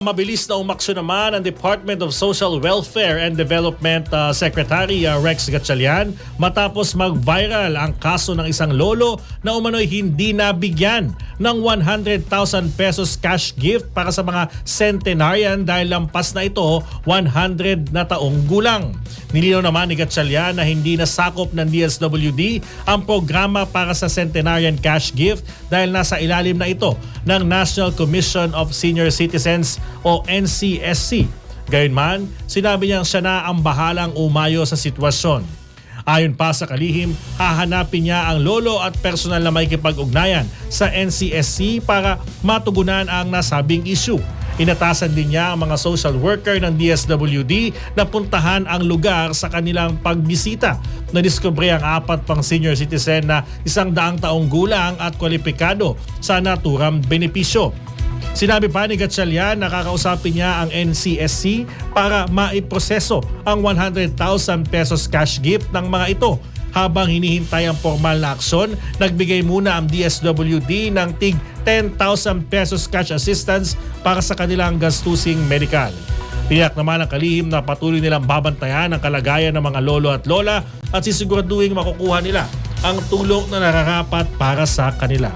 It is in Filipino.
Mabilis na umaksyon naman ang Department of Social Welfare and Development Secretary Rex Gatchalian matapos mag-viral ang kaso ng isang lolo na umano'y hindi nabigyan ng 100,000 pesos cash gift para sa mga centenarian dahil lampas na ito 100 na taong gulang. Nilinaw naman ni Gatchalian na hindi nasakop ng DSWD ang programa para sa centenarian cash gift dahil nasa ilalim na ito ng National Commission of Senior Citizens o NCSC. Gayunman, sinabi niyang siya na ang bahalang umayo sa sitwasyon. Ayon pa sa kalihim, hahanapin niya ang lolo at personal na makikipag-ugnayan sa NCSC para matugunan ang nasabing issue. Inatasan din niya ang mga social worker ng DSWD na puntahan ang lugar sa kanilang pagbisita. Nadiskubre ang 4 pang senior citizen na 100 taong gulang at kwalipikado sa naturang benepisyo. Sinabi pa ni Gatchalian na kakausapin niya ang NCSC para maiproseso ang 100,000 pesos cash gift ng mga ito. Habang hinihintay ang formal na aksyon, nagbigay muna ang DSWD ng tig 10,000 pesos cash assistance para sa kanilang gastusing medikal. Tiyak naman ang kalihim na patuloy nilang babantayan ang kalagayan ng mga lolo at lola at sisiguraduhin makukuha nila ang tulong na nararapat para sa kanila.